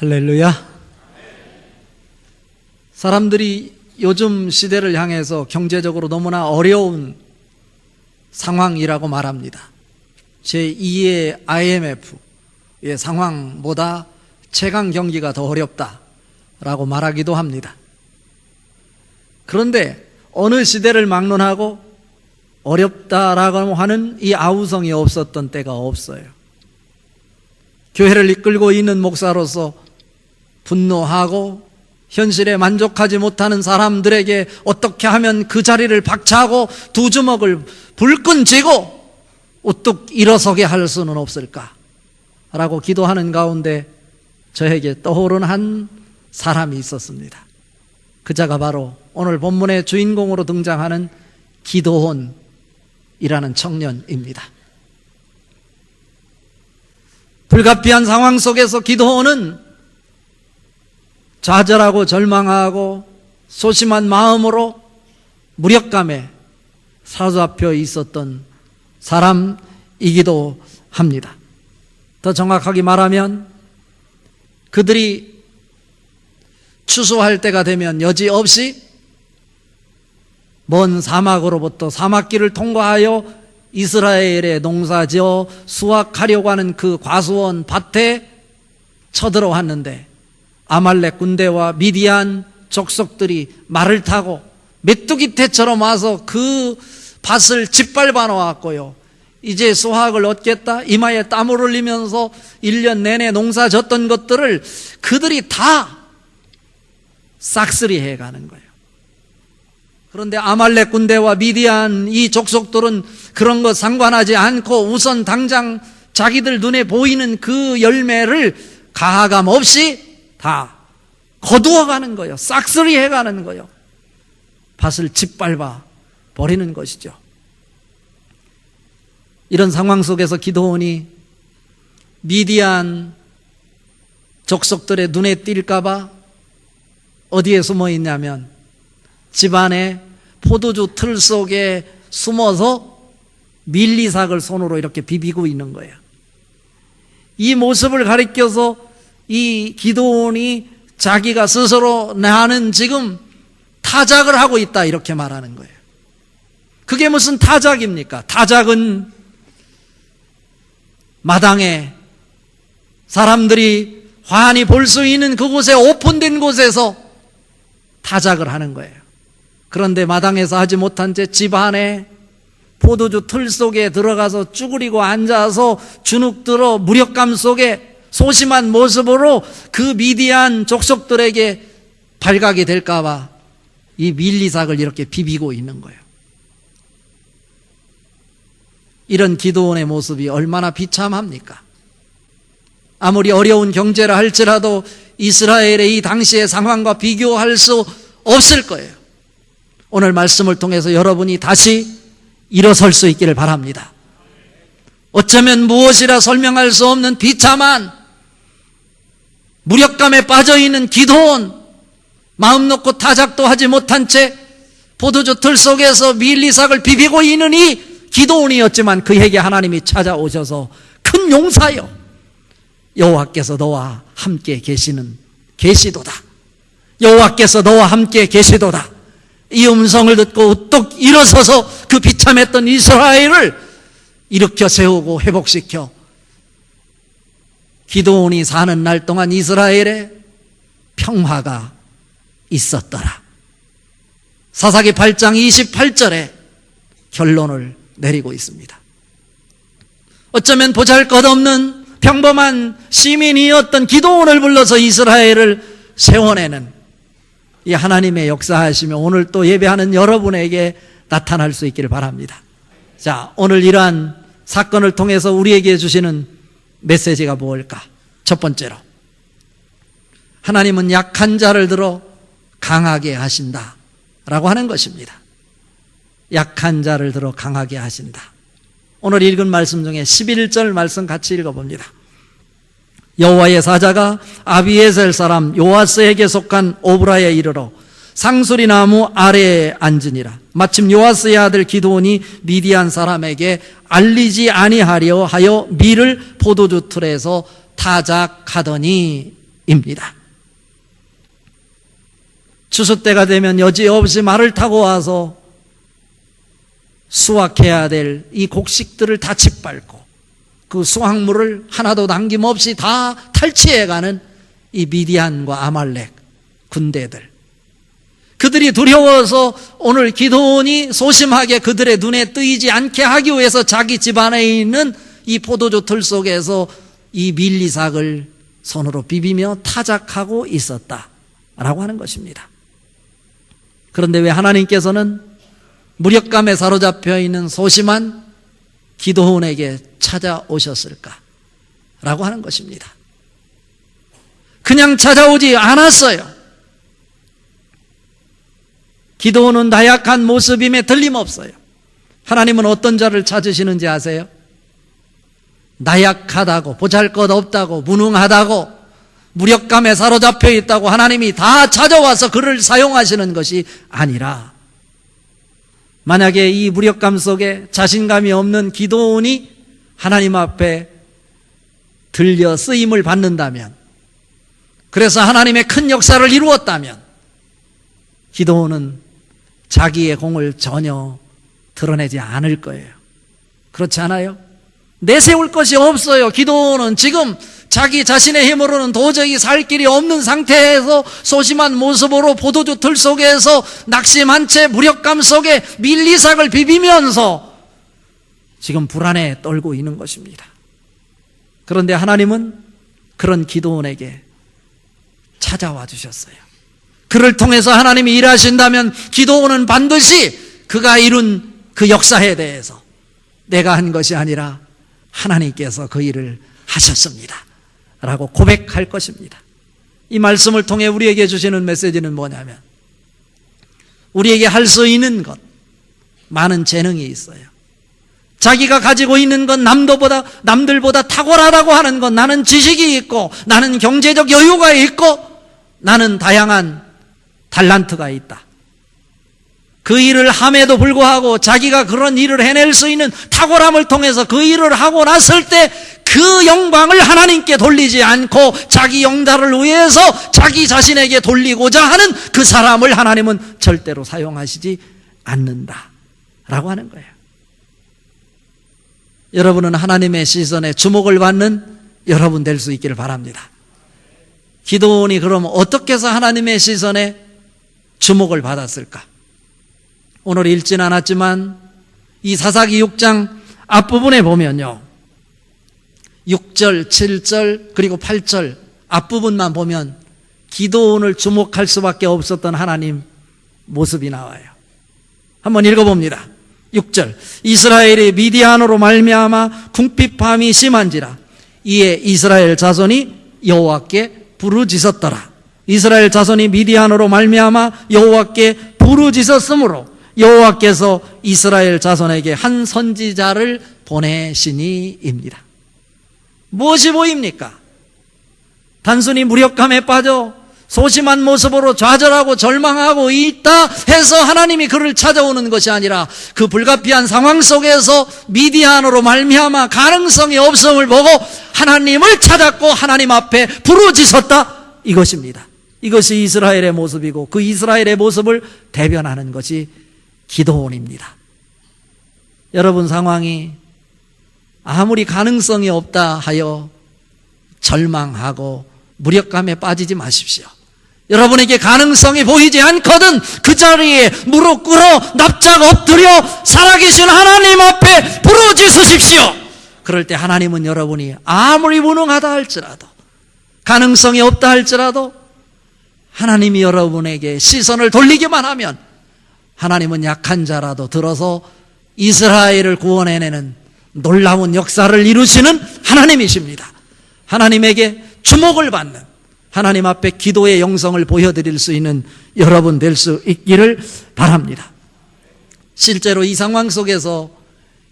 할렐루야. 사람들이 요즘 시대를 향해서 경제적으로 너무나 어려운 상황이라고 말합니다. 제2의 IMF의 상황보다 최강 경기가 더 어렵다라고 말하기도 합니다. 그런데 어느 시대를 막론하고 어렵다라고 하는 이 아우성이 없었던 때가 없어요. 교회를 이끌고 있는 목사로서 분노하고 현실에 만족하지 못하는 사람들에게 어떻게 하면 그 자리를 박차하고 두 주먹을 불끈 쥐고 우뚝 일어서게 할 수는 없을까? 라고 기도하는 가운데 저에게 떠오른 한 사람이 있었습니다. 그자가 바로 오늘 본문의 주인공으로 등장하는 기드온이라는 청년입니다. 불가피한 상황 속에서 기드온은 좌절하고 절망하고 소심한 마음으로 무력감에 사로잡혀 있었던 사람이기도 합니다. 더 정확하게 말하면 그들이 추수할 때가 되면 여지없이 먼 사막으로부터 사막길을 통과하여 이스라엘의 농사지어 수확하려고 하는 그 과수원 밭에 쳐들어왔는데 아말렉 군대와 미디안 족속들이 말을 타고 메뚜기 떼처럼 와서 그 밭을 짓밟아 놓았고요. 이제 수확을 얻겠다 이마에 땀을 흘리면서 1년 내내 농사 졌던 것들을 그들이 다 싹쓸이 해가는 거예요. 그런데 아말렉 군대와 미디안 이 족속들은 그런 거 상관하지 않고 우선 당장 자기들 눈에 보이는 그 열매를 가감 없이 다 거두어가는 거예요. 싹쓸이 해가는 거예요. 밭을 짓밟아 버리는 것이죠. 이런 상황 속에서 기드온이 미디안 족속들의 눈에 띌까봐 어디에 숨어 있냐면 집안에 포도주 틀 속에 숨어서 밀리삭을 손으로 이렇게 비비고 있는 거예요. 이 모습을 가리켜서 이 기드온이 자기가 스스로 나는 지금 타작을 하고 있다 이렇게 말하는 거예요. 그게 무슨 타작입니까? 타작은 마당에 사람들이 환히 볼 수 있는 그곳에 오픈된 곳에서 타작을 하는 거예요. 그런데 마당에서 하지 못한 채 집 안에 포도주 틀 속에 들어가서 쭈그리고 앉아서 주눅들어 무력감 속에 소심한 모습으로 그 미디안 족속들에게 발각이 될까 봐 이 밀리삭을 이렇게 비비고 있는 거예요. 이런 기드온의 모습이 얼마나 비참합니까? 아무리 어려운 경제라 할지라도 이스라엘의 이 당시의 상황과 비교할 수 없을 거예요. 오늘 말씀을 통해서 여러분이 다시 일어설 수 있기를 바랍니다. 어쩌면 무엇이라 설명할 수 없는 비참한 무력감에 빠져있는 기드온, 마음 놓고 타작도 하지 못한 채 포도주 틀 속에서 밀리삭을 비비고 있는 이 기드온이었지만 그에게 하나님이 찾아오셔서 큰 용사여 여호와께서 너와 함께 계시도다. 여호와께서 너와 함께 계시도다. 이 음성을 듣고 우뚝 일어서서 그 비참했던 이스라엘을 일으켜 세우고 회복시켜 기드온이 사는 날 동안 이스라엘에 평화가 있었더라. 사사기 8장 28절에 결론을 내리고 있습니다. 어쩌면 보잘것없는 평범한 시민이었던 기드온을 불러서 이스라엘을 세워내는 이 하나님의 역사하시며 오늘 또 예배하는 여러분에게 나타날 수 있기를 바랍니다. 자, 오늘 이러한 사건을 통해서 우리에게 주시는 메시지가 무엇일까? 첫 번째로 하나님은 약한 자를 들어 강하게 하신다 라고 하는 것입니다. 약한 자를 들어 강하게 하신다. 오늘 읽은 말씀 중에 11절 말씀 같이 읽어봅니다. 여호와의 사자가 아비에셀 사람 요아스에게 속한 오브라에 이르러 상수리 나무 아래에 앉으니라. 마침 요아스의 아들 기드온이 미디안 사람에게 알리지 아니하려 하여 밀을 포도주 틀에서 타작하더니 것입니다. 추수 때가 되면 여지없이 말을 타고 와서 수확해야 될 이 곡식들을 다 짓밟고 그 수확물을 하나도 남김없이 다 탈취해가는 이 미디안과 아말렉 군대들, 그들이 두려워서 오늘 기드온이 소심하게 그들의 눈에 뜨이지 않게 하기 위해서 자기 집안에 있는 이 포도주 틀 속에서 이 밀리삭을 손으로 비비며 타작하고 있었다라고 하는 것입니다. 그런데 왜 하나님께서는 무력감에 사로잡혀 있는 소심한 기드온에게 찾아오셨을까? 라고 하는 것입니다. 그냥 찾아오지 않았어요. 기드온은 나약한 모습임에 틀림없어요. 하나님은 어떤 자를 찾으시는지 아세요? 나약하다고, 보잘것없다고, 무능하다고, 무력감에 사로잡혀 있다고 하나님이 다 찾아와서 그를 사용하시는 것이 아니라, 만약에 이 무력감 속에 자신감이 없는 기드온이 하나님 앞에 들려 쓰임을 받는다면, 그래서 하나님의 큰 역사를 이루었다면 기드온은 자기의 공을 전혀 드러내지 않을 거예요. 그렇지 않아요? 내세울 것이 없어요. 기드온은 지금 자기 자신의 힘으로는 도저히 살 길이 없는 상태에서 소심한 모습으로 포도주 틀 속에서 낙심한 채 무력감 속에 밀리삭을 비비면서 지금 불안에 떨고 있는 것입니다. 그런데 하나님은 그런 기드온에게 찾아와 주셨어요. 그를 통해서 하나님이 일하신다면 기드온은 반드시 그가 이룬 그 역사에 대해서 내가 한 것이 아니라 하나님께서 그 일을 하셨습니다 라고 고백할 것입니다. 이 말씀을 통해 우리에게 주시는 메시지는 뭐냐면, 우리에게 할 수 있는 것, 많은 재능이 있어요. 자기가 가지고 있는 건 남들보다 탁월하다고 하는 건, 나는 지식이 있고 나는 경제적 여유가 있고 나는 다양한 달란트가 있다. 그 일을 함에도 불구하고 자기가 그런 일을 해낼 수 있는 탁월함을 통해서 그 일을 하고 났을 때 그 영광을 하나님께 돌리지 않고 자기 영달을 위해서 자기 자신에게 돌리고자 하는 그 사람을 하나님은 절대로 사용하시지 않는다 라고 하는 거예요. 여러분은 하나님의 시선에 주목을 받는 여러분 될 수 있기를 바랍니다. 기드온이 그럼 어떻게 해서 하나님의 시선에 주목을 받았을까? 오늘 읽진 않았지만 이 사사기 6장 앞부분에 보면요, 6절, 7절 그리고 8절 앞부분만 보면 기드온을 주목할 수밖에 없었던 하나님 모습이 나와요. 한번 읽어봅니다. 6절, 이스라엘이 미디안으로 말미암아 궁핍함이 심한지라 이에 이스라엘 자손이 여호와께 부르짖었더라. 이스라엘 자손이 미디안으로 말미암아 여호와께 부르짖었으므로 여호와께서 이스라엘 자손에게 한 선지자를 보내시니입니다. 무엇이 보입니까? 단순히 무력감에 빠져 소심한 모습으로 좌절하고 절망하고 있다 해서 하나님이 그를 찾아오는 것이 아니라, 그 불가피한 상황 속에서 미디안으로 말미암아 가능성이 없음을 보고 하나님을 찾았고 하나님 앞에 부르짖었다, 이것입니다. 이것이 이스라엘의 모습이고 그 이스라엘의 모습을 대변하는 것이 기드온입니다. 여러분 상황이 아무리 가능성이 없다 하여 절망하고 무력감에 빠지지 마십시오. 여러분에게 가능성이 보이지 않거든 그 자리에 무릎 꿇어 납작 엎드려 살아계신 하나님 앞에 부르짖으십시오. 그럴 때 하나님은 여러분이 아무리 무능하다 할지라도, 가능성이 없다 할지라도 하나님이 여러분에게 시선을 돌리기만 하면 하나님은 약한 자라도 들어서 이스라엘을 구원해내는 놀라운 역사를 이루시는 하나님이십니다. 하나님에게 주목을 받는, 하나님 앞에 기도의 영성을 보여드릴 수 있는 여러분 될 수 있기를 바랍니다. 실제로 이 상황 속에서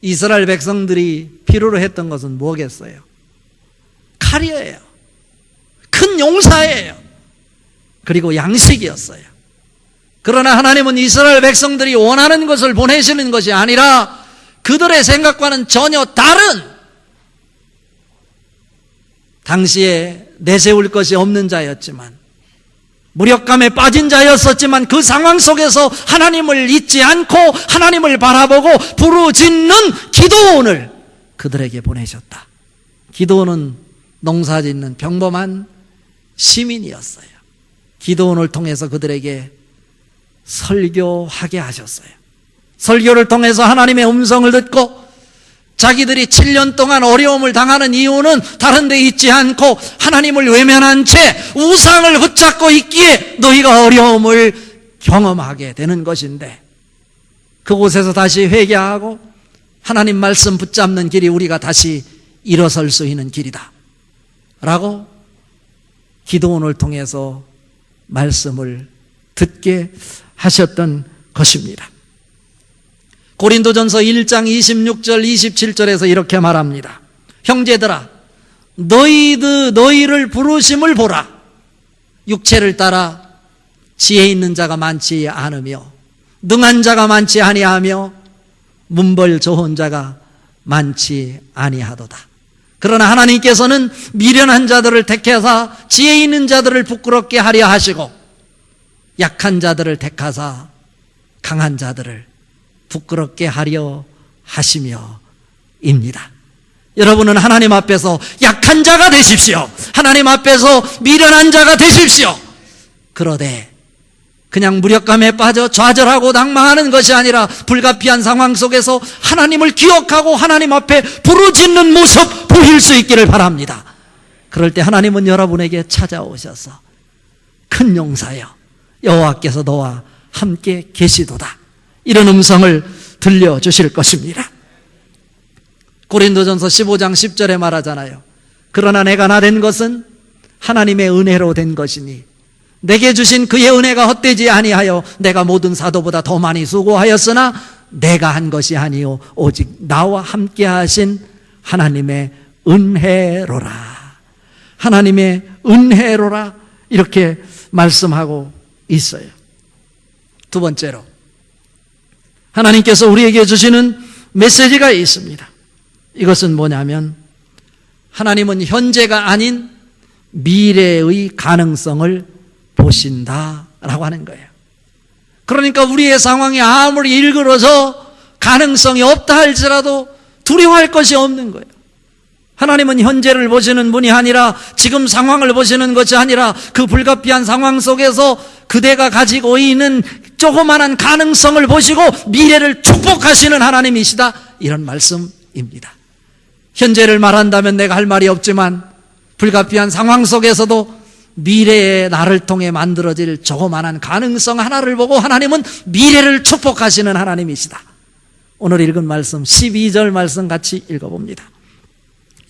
이스라엘 백성들이 필요로 했던 것은 뭐겠어요? 칼이에요. 큰 용사예요. 그리고 양식이었어요. 그러나 하나님은 이스라엘 백성들이 원하는 것을 보내시는 것이 아니라 그들의 생각과는 전혀 다른, 당시에 내세울 것이 없는 자였지만, 무력감에 빠진 자였었지만 그 상황 속에서 하나님을 잊지 않고 하나님을 바라보고 부르짖는 기드온을 그들에게 보내셨다. 기드온은 농사짓는 평범한 시민이었어요. 기드온을 통해서 그들에게 설교하게 하셨어요. 설교를 통해서 하나님의 음성을 듣고 자기들이 7년 동안 어려움을 당하는 이유는 다른 데 있지 않고 하나님을 외면한 채 우상을 붙잡고 있기에 너희가 어려움을 경험하게 되는 것인데, 그곳에서 다시 회개하고 하나님 말씀 붙잡는 길이 우리가 다시 일어설 수 있는 길이다 라고 기드온을 통해서 말씀을 듣게 하셨던 것입니다. 고린도전서 1장 26절 27절에서 이렇게 말합니다. 형제들아, 너희를 부르심을 보라. 육체를 따라 지혜 있는 자가 많지 않으며 능한 자가 많지 아니하며 문벌 좋은 자가 많지 아니하도다. 그러나 하나님께서는 미련한 자들을 택하사 지혜 있는 자들을 부끄럽게 하려 하시고 약한 자들을 택하사 강한 자들을 부끄럽게 하려 하시며입니다. 여러분은 하나님 앞에서 약한 자가 되십시오. 하나님 앞에서 미련한 자가 되십시오. 그러되 그냥 무력감에 빠져 좌절하고 낭망하는 것이 아니라 불가피한 상황 속에서 하나님을 기억하고 하나님 앞에 부르짖는 모습 보일 수 있기를 바랍니다. 그럴 때 하나님은 여러분에게 찾아오셔서 큰 용사여, 여호와께서 너와 함께 계시도다, 이런 음성을 들려주실 것입니다. 고린도전서 15장 10절에 말하잖아요. 그러나 내가 나 된 것은 하나님의 은혜로 된 것이니 내게 주신 그의 은혜가 헛되지 아니하여 내가 모든 사도보다 더 많이 수고하였으나 내가 한 것이 아니요 오직 나와 함께 하신 하나님의 은혜로라. 하나님의 은혜로라, 이렇게 말씀하고 있어요. 두 번째로 하나님께서 우리에게 주시는 메시지가 있습니다. 이것은 뭐냐면 하나님은 현재가 아닌 미래의 가능성을 보신다라고 하는 거예요. 그러니까 우리의 상황이 아무리 일그러져 가능성이 없다 할지라도 두려워할 것이 없는 거예요. 하나님은 현재를 보시는 분이 아니라 지금 상황을 보시는 것이 아니라 그 불가피한 상황 속에서 그대가 가지고 있는 조그마한 가능성을 보시고 미래를 축복하시는 하나님이시다, 이런 말씀입니다. 현재를 말한다면 내가 할 말이 없지만 불가피한 상황 속에서도 미래의 나를 통해 만들어질 조그마한 가능성 하나를 보고 하나님은 미래를 축복하시는 하나님이시다. 오늘 읽은 말씀 12절 말씀 같이 읽어봅니다.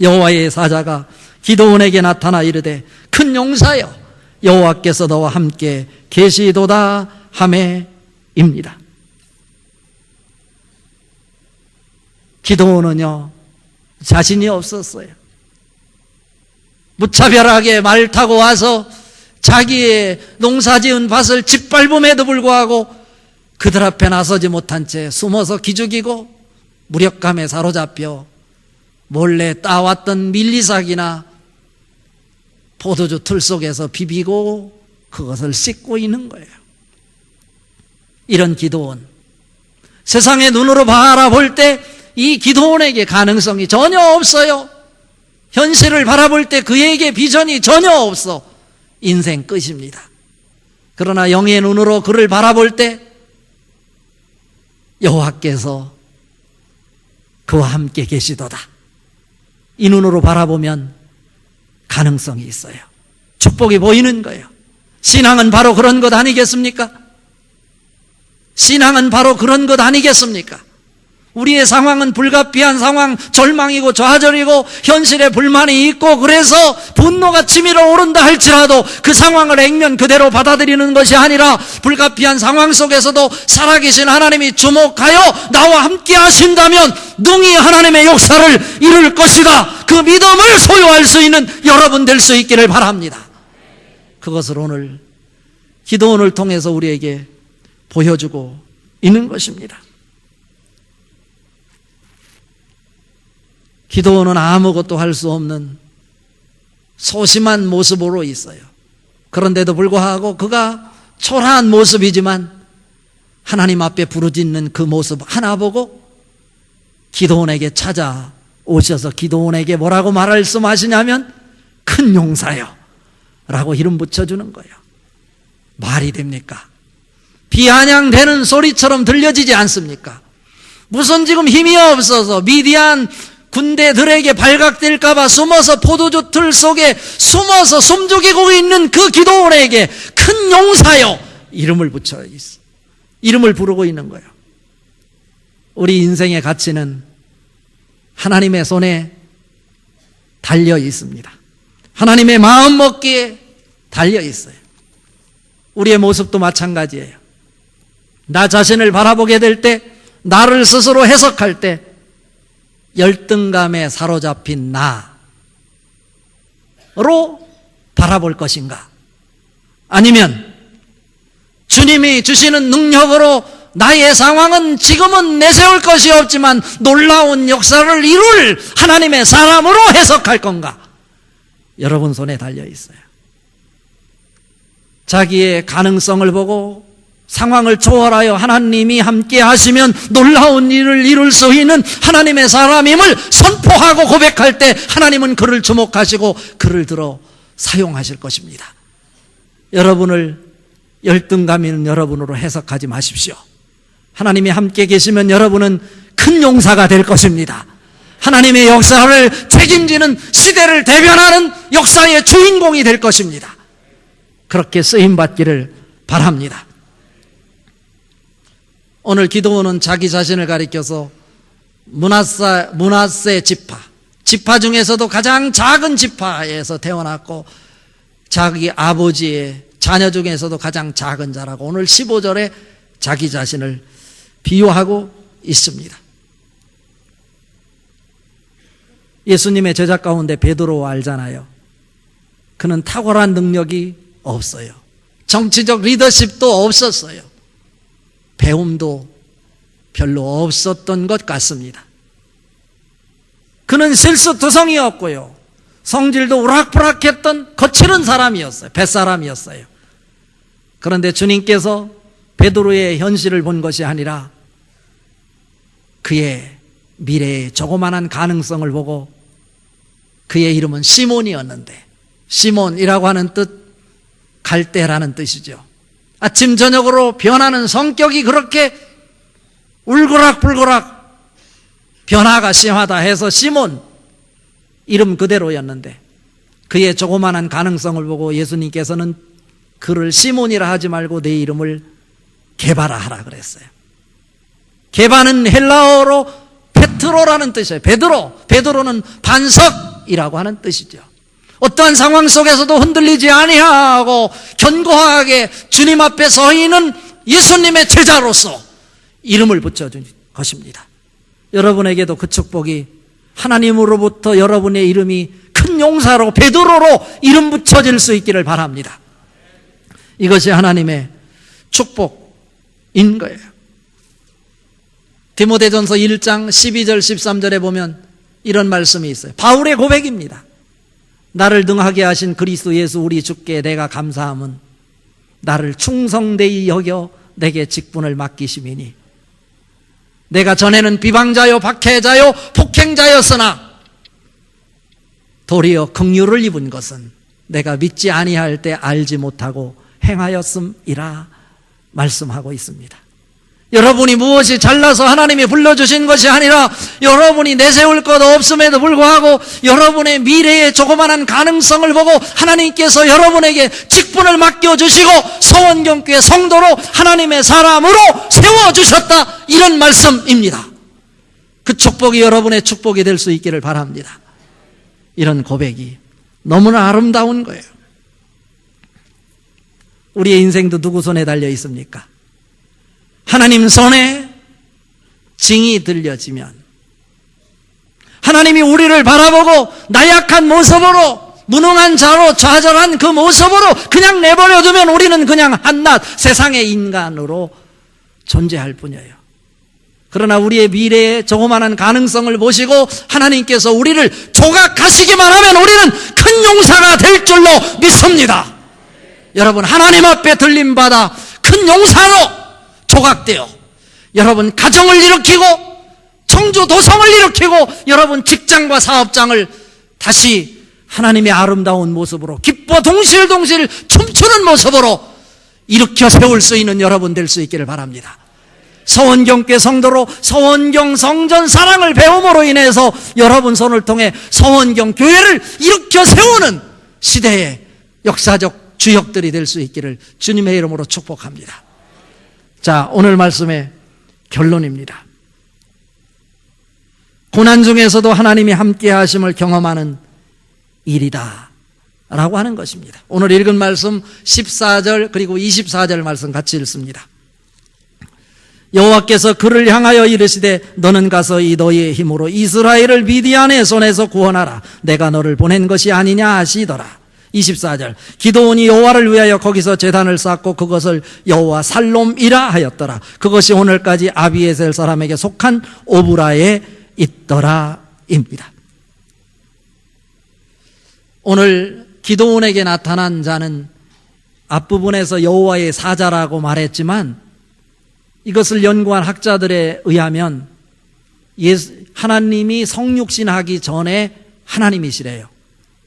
여호와의 사자가 기드온에게 나타나 이르되 큰 용사여, 여호와께서 너와 함께 계시도다 하매입니다. 기드온은요 자신이 없었어요. 무차별하게 말 타고 와서 자기의 농사지은 밭을 짓밟음에도 불구하고 그들 앞에 나서지 못한 채 숨어서 기죽이고 무력감에 사로잡혀 몰래 따왔던 밀리삭이나 포도주 틀 속에서 비비고 그것을 씻고 있는 거예요. 이런 기드온, 세상의 눈으로 바라볼 때 이 기드온에게 가능성이 전혀 없어요. 현실을 바라볼 때 그에게 비전이 전혀 없어. 인생 끝입니다. 그러나 영의 눈으로 그를 바라볼 때 여호와께서 그와 함께 계시도다, 이 눈으로 바라보면 가능성이 있어요. 축복이 보이는 거예요. 신앙은 바로 그런 것 아니겠습니까? 신앙은 바로 그런 것 아니겠습니까? 우리의 상황은 불가피한 상황, 절망이고 좌절이고 현실에 불만이 있고 그래서 분노가 치밀어 오른다 할지라도 그 상황을 액면 그대로 받아들이는 것이 아니라 불가피한 상황 속에서도 살아계신 하나님이 주목하여 나와 함께 하신다면 능히 하나님의 역사를 이룰 것이다, 그 믿음을 소유할 수 있는 여러분 될 수 있기를 바랍니다. 그것을 오늘 기도원을 통해서 우리에게 보여주고 있는 것입니다. 기도원은 아무것도 할 수 없는 소심한 모습으로 있어요. 그런데도 불구하고 그가 초라한 모습이지만 하나님 앞에 부르짖는 그 모습 하나 보고 기드온에게 찾아오셔서 기드온에게 뭐라고 말씀하시냐면 큰 용사요 라고 이름 붙여주는 거예요. 말이 됩니까? 비아냥대는 소리처럼 들려지지 않습니까? 무슨 지금 힘이 없어서 미디안 군대들에게 발각될까봐 숨어서 포도주 틀 속에 숨어서 숨죽이고 있는 그 기드온에게 큰 용사요 이름을 붙여 있어. 이름을 부르고 있는 거예요. 우리 인생의 가치는 하나님의 손에 달려 있습니다. 하나님의 마음 먹기에 달려 있어요. 우리의 모습도 마찬가지예요. 나 자신을 바라보게 될 때, 나를 스스로 해석할 때 열등감에 사로잡힌 나로 바라볼 것인가? 아니면 주님이 주시는 능력으로 나의 상황은 지금은 내세울 것이 없지만 놀라운 역사를 이룰 하나님의 사람으로 해석할 건가? 여러분 손에 달려 있어요. 자기의 가능성을 보고 상황을 초월하여 하나님이 함께 하시면 놀라운 일을 이룰 수 있는 하나님의 사람임을 선포하고 고백할 때 하나님은 그를 주목하시고 그를 들어 사용하실 것입니다. 여러분을 열등감 있는 여러분으로 해석하지 마십시오. 하나님이 함께 계시면 여러분은 큰 용사가 될 것입니다. 하나님의 역사를 책임지는 시대를 대변하는 역사의 주인공이 될 것입니다. 그렇게 쓰임받기를 바랍니다. 오늘 기드온은 자기 자신을 가리켜서 므낫세 지파 중에서도 가장 작은 지파에서 태어났고 자기 아버지의 자녀 중에서도 가장 작은 자라고 오늘 15절에 자기 자신을 비유하고 있습니다. 예수님의 제자 가운데 베드로 알잖아요. 그는 탁월한 능력이 없어요. 정치적 리더십도 없었어요. 배움도 별로 없었던 것 같습니다. 그는 실수투성이었고요. 성질도 우락부락했던 거칠은 사람이었어요. 뱃사람이었어요. 그런데 주님께서 베드로의 현실을 본 것이 아니라 그의 미래의 조그만한 가능성을 보고 그의 이름은 시몬이었는데 시몬이라고 하는 뜻 갈대라는 뜻이죠. 아침 저녁으로 변하는 성격이 그렇게 울그락불그락 변화가 심하다 해서 시몬 이름 그대로였는데 그의 조그만한 가능성을 보고 예수님께서는 그를 시몬이라 하지 말고 내 이름을 게바라 하라 그랬어요. 게바는 헬라어로 페트로라는 뜻이에요. 베드로는 반석이라고 하는 뜻이죠. 어떠한 상황 속에서도 흔들리지 아니하고 견고하게 주님 앞에 서 있는 예수님의 제자로서 이름을 붙여준 것입니다. 여러분에게도 그 축복이 하나님으로부터 여러분의 이름이 큰 용사로 베드로로 이름 붙여질 수 있기를 바랍니다. 이것이 하나님의 축복인 거예요. 디모데전서 1장 12절 13절에 보면 이런 말씀이 있어요. 바울의 고백입니다. 나를 능하게 하신 그리스도 예수 우리 주께 내가 감사함은 나를 충성되이 여겨 내게 직분을 맡기심이니 내가 전에는 비방자요 박해자요 폭행자였으나 도리어 긍휼을 입은 것은 내가 믿지 아니할 때 알지 못하고 행하였음이라 말씀하고 있습니다. 여러분이 무엇이 잘나서 하나님이 불러주신 것이 아니라 여러분이 내세울 것 없음에도 불구하고 여러분의 미래의 조그마한 가능성을 보고 하나님께서 여러분에게 직분을 맡겨주시고 서원경교회 성도로 하나님의 사람으로 세워주셨다, 이런 말씀입니다. 그 축복이 여러분의 축복이 될 수 있기를 바랍니다. 이런 고백이 너무나 아름다운 거예요. 우리의 인생도 누구 손에 달려 있습니까? 하나님 손에 징이 들려지면 하나님이 우리를 바라보고 나약한 모습으로 무능한 자로 좌절한 그 모습으로 그냥 내버려두면 우리는 그냥 한낱 세상의 인간으로 존재할 뿐이에요. 그러나 우리의 미래의 조그마한 가능성을 보시고 하나님께서 우리를 조각하시기만 하면 우리는 큰 용사가 될 줄로 믿습니다. 여러분, 하나님 앞에 들림받아 큰 용사로 조각되어 여러분 가정을 일으키고 청주 도성을 일으키고 여러분 직장과 사업장을 다시 하나님의 아름다운 모습으로 기뻐 동실동실 춤추는 모습으로 일으켜 세울 수 있는 여러분 될 수 있기를 바랍니다. 서원경교회 성도로 서원경 성전 사랑을 배움으로 인해서 여러분 손을 통해 서원경 교회를 일으켜 세우는 시대의 역사적 주역들이 될 수 있기를 주님의 이름으로 축복합니다. 자, 오늘 말씀의 결론입니다. 고난 중에서도 하나님이 함께 하심을 경험하는 일이다 라고 하는 것입니다. 오늘 읽은 말씀 14절 그리고 24절 말씀 같이 읽습니다. 여호와께서 그를 향하여 이르시되 너는 가서 이 너희의 힘으로 이스라엘을 미디안의 손에서 구원하라. 내가 너를 보낸 것이 아니냐 하시더라. 24절 기드온이 여호와를 위하여 거기서 제단을 쌓고 그것을 여호와 살롬이라 하였더라. 그것이 오늘까지 아비에셀 사람에게 속한 오브라에 있더라 입니다. 오늘 기드온에게 나타난 자는 앞부분에서 여호와의 사자라고 말했지만 이것을 연구한 학자들에 의하면 하나님이 성육신하기 전에 하나님이시래요.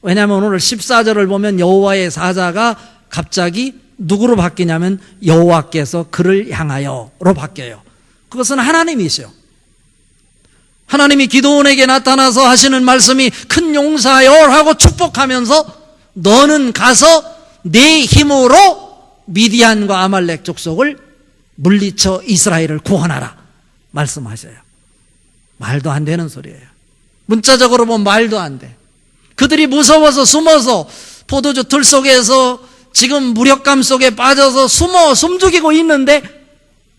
왜냐하면 오늘 14절을 보면 여호와의 사자가 갑자기 누구로 바뀌냐면 여호와께서 그를 향하여로 바뀌어요. 그것은 하나님이시요. 하나님이 기드온에게 나타나서 하시는 말씀이 큰 용사여 하고 축복하면서 너는 가서 네 힘으로 미디안과 아말렉 족속을 물리쳐 이스라엘을 구원하라 말씀하셔요. 말도 안 되는 소리예요. 문자적으로 보면 말도 안 돼. 그들이 무서워서 숨어서 포도주 틀 속에서 지금 무력감 속에 빠져서 숨죽이고 있는데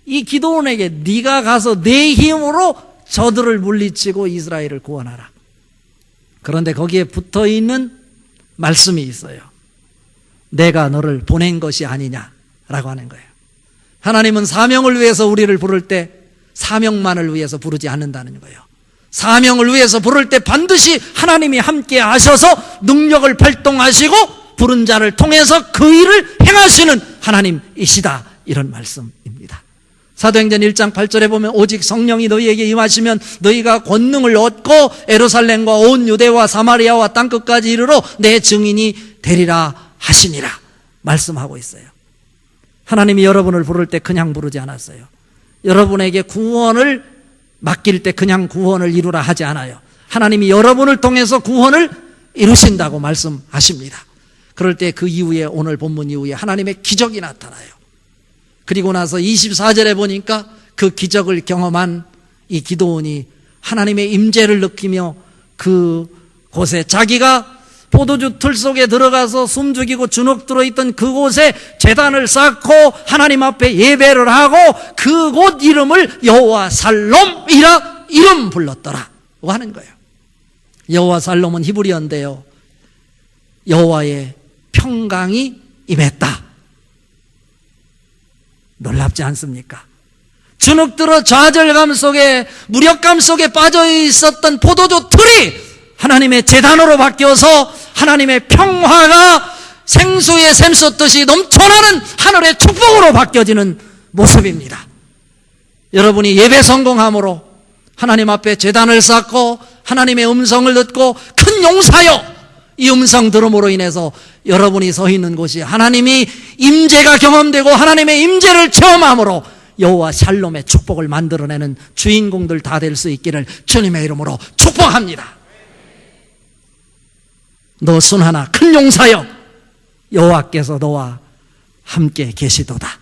이 기드온에게 네가 가서 네 힘으로 저들을 물리치고 이스라엘을 구원하라. 그런데 거기에 붙어있는 말씀이 있어요. 내가 너를 보낸 것이 아니냐라고 하는 거예요. 하나님은 사명을 위해서 우리를 부를 때 사명만을 위해서 부르지 않는다는 거예요. 사명을 위해서 부를 때 반드시 하나님이 함께 하셔서 능력을 발동하시고 부른 자를 통해서 그 일을 행하시는 하나님이시다, 이런 말씀입니다. 사도행전 1장 8절에 보면 오직 성령이 너희에게 임하시면 너희가 권능을 얻고 예루살렘과 온 유대와 사마리아와 땅끝까지 이르러 내 증인이 되리라 하시니라 말씀하고 있어요. 하나님이 여러분을 부를 때 그냥 부르지 않았어요. 여러분에게 구원을 맡길 때 그냥 구원을 이루라 하지 않아요. 하나님이 여러분을 통해서 구원을 이루신다고 말씀하십니다. 그럴 때 그 이후에 오늘 본문 이후에 하나님의 기적이 나타나요. 그리고 나서 24절에 보니까 그 기적을 경험한 이 기드온이 하나님의 임재를 느끼며 그 곳에 자기가 포도주 틀 속에 들어가서 숨죽이고 주눅 들어있던 그곳에 제단을 쌓고 하나님 앞에 예배를 하고 그곳 이름을 여호와 살롬이라 이름 불렀더라고 하는 거예요. 여호와 살롬은 히브리어인데요, 여호와의 평강이 임했다. 놀랍지 않습니까? 주눅들어 좌절감 속에 무력감 속에 빠져 있었던 포도주 틀이 하나님의 제단으로 바뀌어서 하나님의 평화가 생수에 샘솟듯이 넘쳐나는 하늘의 축복으로 바뀌어지는 모습입니다. 여러분이 예배 성공함으로 하나님 앞에 제단을 쌓고 하나님의 음성을 듣고 큰 용사여, 이 음성 들음으로 인해서 여러분이 서 있는 곳이 하나님이 임재가 경험되고 하나님의 임재를 체험함으로 여호와 샬롬의 축복을 만들어내는 주인공들 다 될 수 있기를 주님의 이름으로 축복합니다. 너 순하나 큰 용사여, 여호와께서 너와 함께 계시도다.